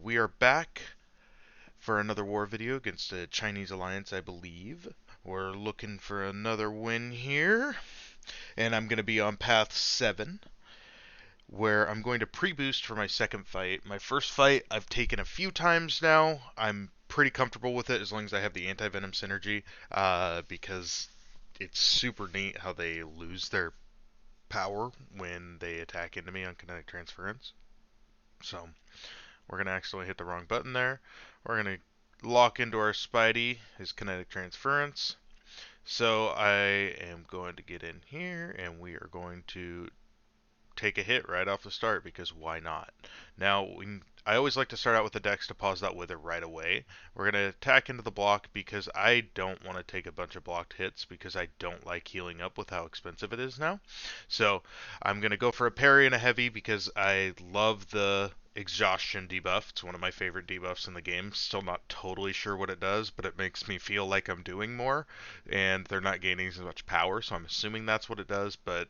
we are back for another war video against the Chinese Alliance, I believe. We're looking for another win here, and I'm going to be on path 7, where I'm going to pre-boost for my second fight. My first fight I've taken a few times now. I'm pretty comfortable with it as long as I have the anti-venom synergy, because it's super neat how they lose their power when they attack into me on kinetic transference. So we're going to accidentally hit the wrong button there. We're going to lock into our Spidey, his kinetic transference. So I am going to get in here and we are going to take a hit right off the start because why not? Now, I always like to start out with the Dex to pause that wither right away. We're going to attack into the block because I don't want to take a bunch of blocked hits because I don't like healing up with how expensive it is now. So I'm going to go for a parry and a heavy because I love the exhaustion debuff. It's one of my favorite debuffs in the game. Still not totally sure what it does, but it makes me feel like I'm doing more and they're not gaining as much power, so I'm assuming that's what it does, but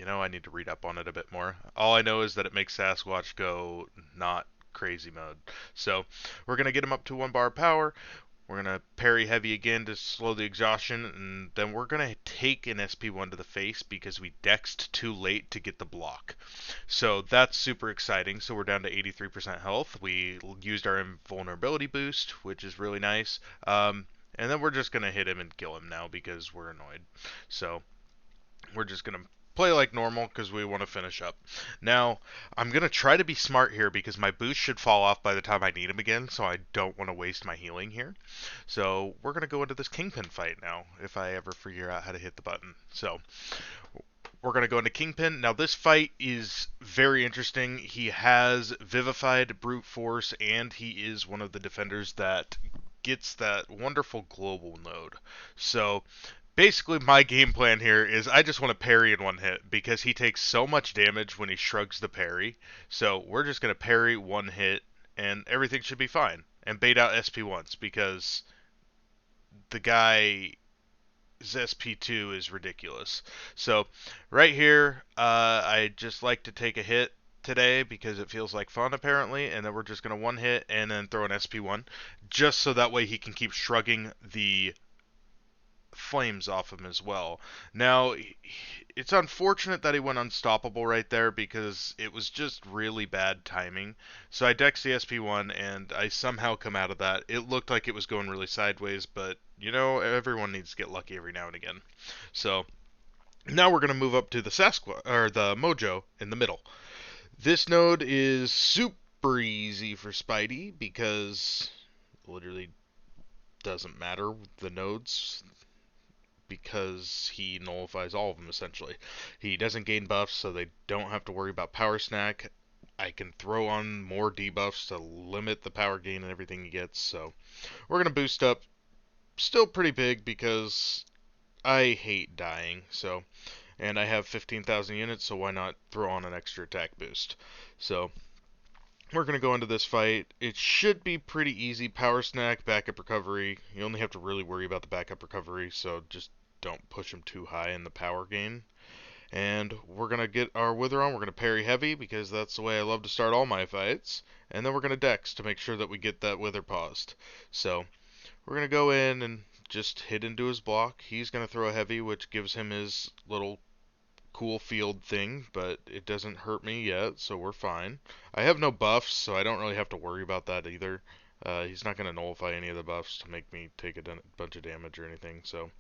I need to read up on it a bit more. All I know is that it makes Sasquatch go not crazy mode. So we're going to get him up to 1 bar of power. We're going to parry heavy again to slow the exhaustion, and then we're going to take an SP1 to the face because we dexed too late to get the block. So that's super exciting. So we're down to 83% health. We used our invulnerability boost, which is really nice. And then we're just going to hit him and kill him now because we're annoyed. So we're just going to play like normal because we want to finish up. Now, I'm going to try to be smart here because my boost should fall off by the time I need him again, so I don't want to waste my healing here. So we're going to go into this Kingpin fight now, if I ever figure out how to hit the button. So we're going to go into Kingpin. Now, this fight is very interesting. He has Vivified, Brute Force, and he is one of the defenders that gets that wonderful global node. So basically, my game plan here is I just want to parry in one hit because he takes so much damage when he shrugs the parry. So we're just going to parry one hit and everything should be fine. And bait out SP1s because the guy's SP2 is ridiculous. So right here, I just like to take a hit today because it feels like fun apparently, and then we're just going to one hit and then throw an SP1 just so that way he can keep shrugging the flames off him as well. Now, it's unfortunate that he went unstoppable right there because it was just really bad timing. So I dex the SP1 and I somehow come out of that. It looked like it was going really sideways, but everyone needs to get lucky every now and again. So now we're going to move up to the Sasquatch or the Mojo in the middle. This node is super easy for Spidey because it literally doesn't matter the nodes because he nullifies all of them essentially. He doesn't gain buffs, so they don't have to worry about power snack. I can throw on more debuffs to limit the power gain and everything he gets, so we're going to boost up still pretty big because I hate dying, and I have 15,000 units, so why not throw on an extra attack boost. So we're going to go into this fight. It should be pretty easy. Power snack, backup recovery. You only have to really worry about the backup recovery, so just don't push him too high in the power gain. And we're going to get our Wither on. We're going to parry heavy because that's the way I love to start all my fights. And then we're going to Dex to make sure that we get that Wither paused. So we're going to go in and just hit into his block. He's going to throw a heavy, which gives him his little cool field thing, but it doesn't hurt me yet, so we're fine. I have no buffs, so I don't really have to worry about that either. He's not going to nullify any of the buffs to make me take a bunch of damage or anything, so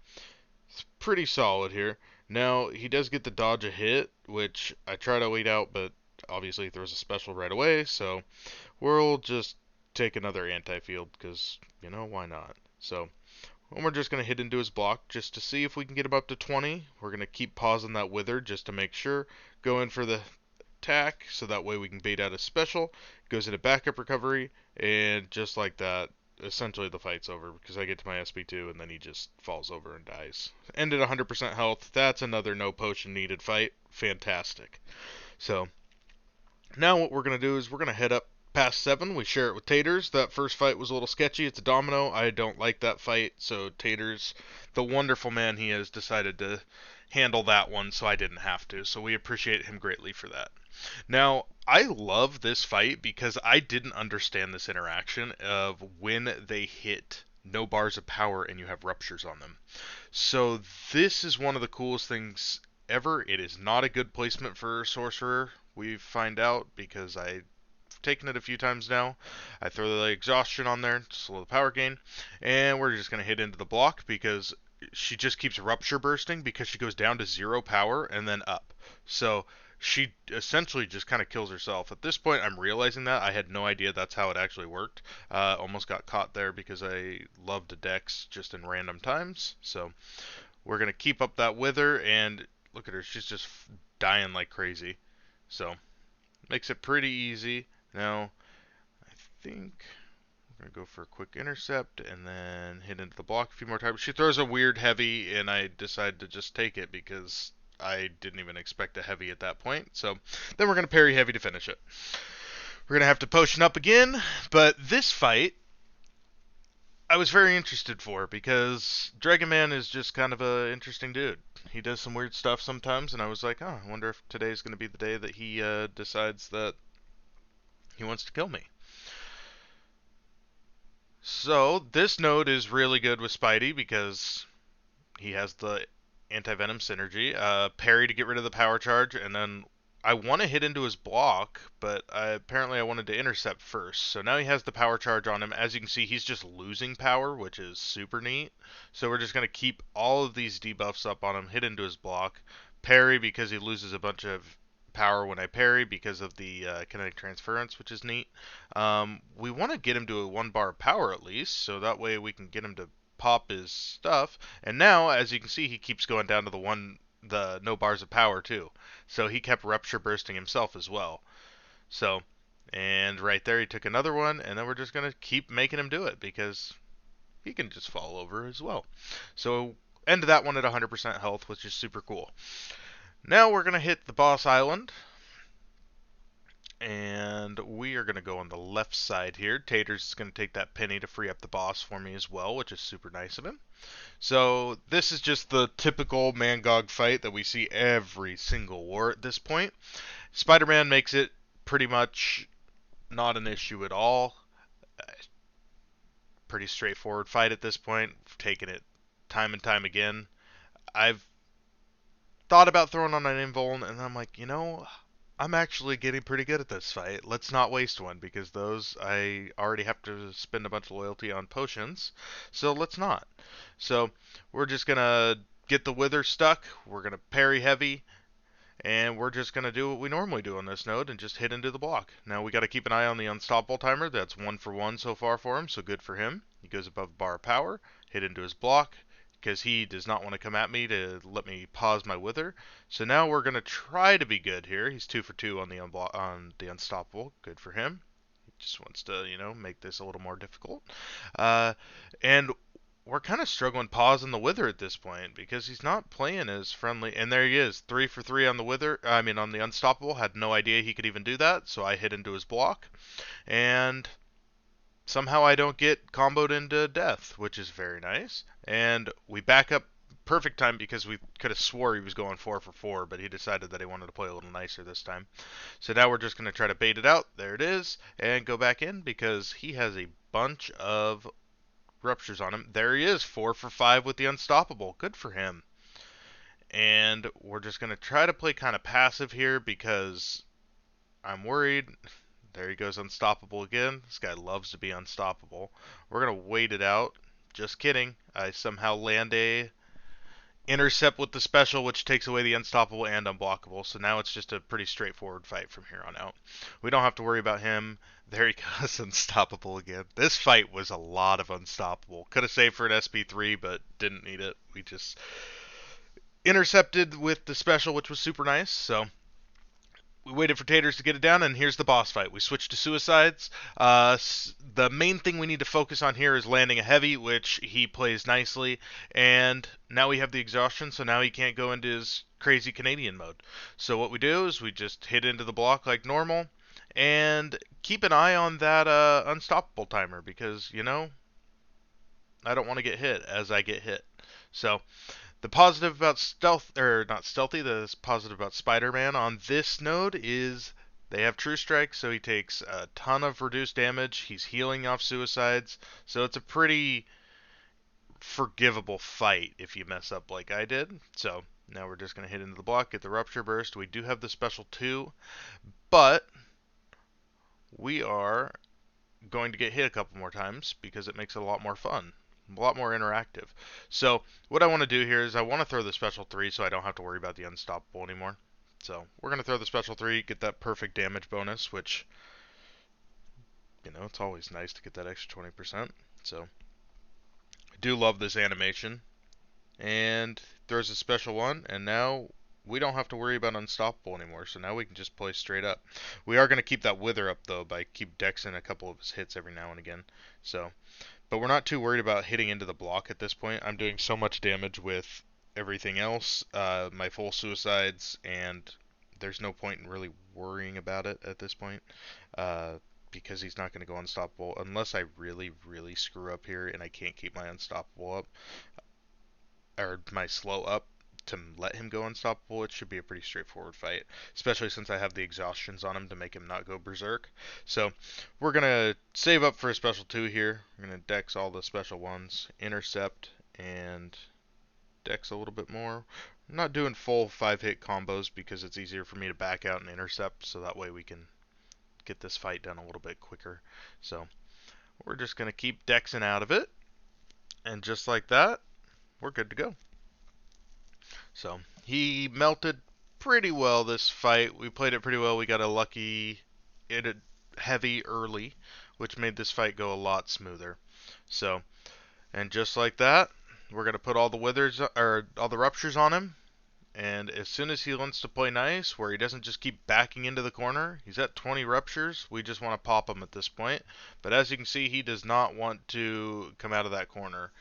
it's pretty solid here. Now, he does get to dodge a hit, which I try to wait out, but obviously he throws a special right away, so we'll just take another anti-field, because, why not? So and we're just going to hit into his block just to see if we can get him up to 20. We're going to keep pausing that Wither just to make sure. Go in for the attack, so that way we can bait out a special. Goes into backup recovery, and just like that, essentially the fight's over because I get to my SP2 and then he just falls over and dies. Ended 100% health. That's another no potion needed fight. Fantastic. So now what we're going to do is we're going to head up past 7. We share it with Taters. That first fight was a little sketchy. It's a domino. I don't like that fight. So Taters, the wonderful man he is, decided to handle that one, so I didn't have to. So we appreciate him greatly for that. Now, I love this fight because I didn't understand this interaction of when they hit no bars of power and you have ruptures on them. So this is one of the coolest things ever. It is not a good placement for Sorcerer, we find out, because I've taken it a few times now. I throw the exhaustion on there to slow the power gain, and we're just going to hit into the block because she just keeps rupture bursting because she goes down to 0 power and then up. So she essentially just kind of kills herself. At this point, I'm realizing that. I had no idea that's how it actually worked. Almost got caught there because I loved Dex just in random times. So we're going to keep up that Wither, and look at her. She's just dying like crazy. So makes it pretty easy. Now, I think we're going to go for a quick intercept and then hit into the block a few more times. She throws a weird heavy, and I decide to just take it because I didn't even expect a heavy at that point. So then we're going to parry heavy to finish it. We're going to have to potion up again, but this fight I was very interested for because Dragon Man is just kind of a interesting dude. He does some weird stuff sometimes, and I was like, oh, I wonder if today's going to be the day that he decides that he wants to kill me. So this node is really good with Spidey because he has the anti-venom synergy. Parry to get rid of the power charge, and then I want to hit into his block, but apparently I wanted to intercept first. So now he has the power charge on him. As you can see, he's just losing power, which is super neat. So we're just going to keep all of these debuffs up on him, hit into his block, parry because he loses a bunch of power when I parry because of the kinetic transference, which is neat. We want to get him to a 1 bar of power at least, so that way we can get him to pop his stuff. And now, as you can see, he keeps going down to the no bars of power too. So he kept rupture bursting himself as well. So, and right there he took another one, and then we're just going to keep making him do it because he can just fall over as well. So end that one at 100% health, which is super cool. Now we're going to hit the boss island, and we are going to go on the left side here. Taters is going to take that penny to free up the boss for me as well, which is super nice of him. So this is just the typical Mangog fight that we see every single war at this point. Spider-Man makes it pretty much not an issue at all. Pretty straightforward fight at this point. We've taken it time and time again. I've thought about throwing on an invuln, and I'm like, I'm actually getting pretty good at this fight. Let's not waste one, because those I already have to spend a bunch of loyalty on potions, so let's not. So we're just gonna get the Wither stuck, we're gonna parry heavy, and we're just gonna do what we normally do on this node and just hit into the block. Now we gotta keep an eye on the unstoppable timer. That's 1 for 1 so far for him, so good for him. He goes above bar of power, hit into his block, because he does not want to come at me to let me pause my Wither. So now we're going to try to be good here. He's 2 for 2 on the unstoppable. Good for him. He just wants to, make this a little more difficult. And we're kind of struggling pausing the Wither at this point because he's not playing as friendly. And there he is, 3 for 3 on the Wither. On the unstoppable. Had no idea he could even do that, so I hit into his block. And somehow I don't get comboed into death, which is very nice. And we back up perfect time because we could have swore he was going 4 for 4, but he decided that he wanted to play a little nicer this time. So now we're just going to try to bait it out. There it is. And go back in because he has a bunch of ruptures on him. There he is, 4 for 5 with the unstoppable. Good for him. And we're just going to try to play kind of passive here because I'm worried. There he goes, unstoppable again. This guy loves to be unstoppable. We're going to wait it out. Just kidding. I somehow land a intercept with the special, which takes away the unstoppable and unblockable. So now it's just a pretty straightforward fight from here on out. We don't have to worry about him. There he goes, unstoppable again. This fight was a lot of unstoppable. Could have saved for an SP3, but didn't need it. We just intercepted with the special, which was super nice. So we waited for Taters to get it down, and here's the boss fight. We switched to suicides. The main thing we need to focus on here is landing a heavy, which he plays nicely. And now we have the exhaustion, so now he can't go into his crazy Canadian mode. So what we do is we just hit into the block like normal, and keep an eye on that unstoppable timer, because, I don't want to get hit as I get hit. So The positive about stealth, or not stealthy, the positive about Spider-Man on this node is they have True Strike, so he takes a ton of reduced damage. He's healing off suicides, so it's a pretty forgivable fight if you mess up like I did. So now we're just going to hit into the block, get the Rupture Burst. We do have the special 2, but we are going to get hit a couple more times because it makes it a lot more fun, a lot more interactive. So what I want to do here is I want to throw the special 3 so I don't have to worry about the unstoppable anymore. So we're going to throw the special 3, get that perfect damage bonus, which, it's always nice to get that extra 20%. So I do love this animation. And throws a special 1, and now we don't have to worry about unstoppable anymore, so now we can just play straight up. We are going to keep that wither up, though, by keep Dexing a couple of his hits every now and again. So, but we're not too worried about hitting into the block at this point. I'm doing so much damage with everything else, my full suicides, and there's no point in really worrying about it at this point, because he's not going to go unstoppable unless I really, really screw up here and I can't keep my unstoppable up, or my slow up to let him go unstoppable. It should be a pretty straightforward fight, especially since I have the exhaustions on him to make him not go berserk. So we're going to save up for a special 2 here. We're going to dex all the special 1s, intercept, and dex a little bit more. I'm not doing full 5-hit combos because it's easier for me to back out and intercept, so that way we can get this fight done a little bit quicker. So we're just going to keep dexing out of it, and just like that, we're good to go. So he melted pretty well this fight. We played it pretty well. We got a lucky it heavy early, which made this fight go a lot smoother. So, and just like that, we're gonna put all the withers or all the ruptures on him. And as soon as he wants to play nice, where he doesn't just keep backing into the corner, he's at 20 ruptures. We just want to pop him at this point. But as you can see, he does not want to come out of that corner.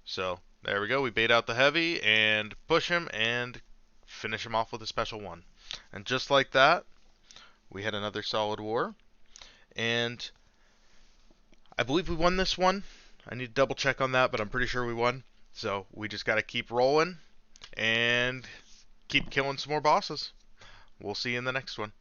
So there we go. We bait out the heavy and push him and finish him off with a special 1. And just like that, we had another solid war. And I believe we won this one. I need to double check on that, but I'm pretty sure we won. So we just got to keep rolling and keep killing some more bosses. We'll see you in the next one.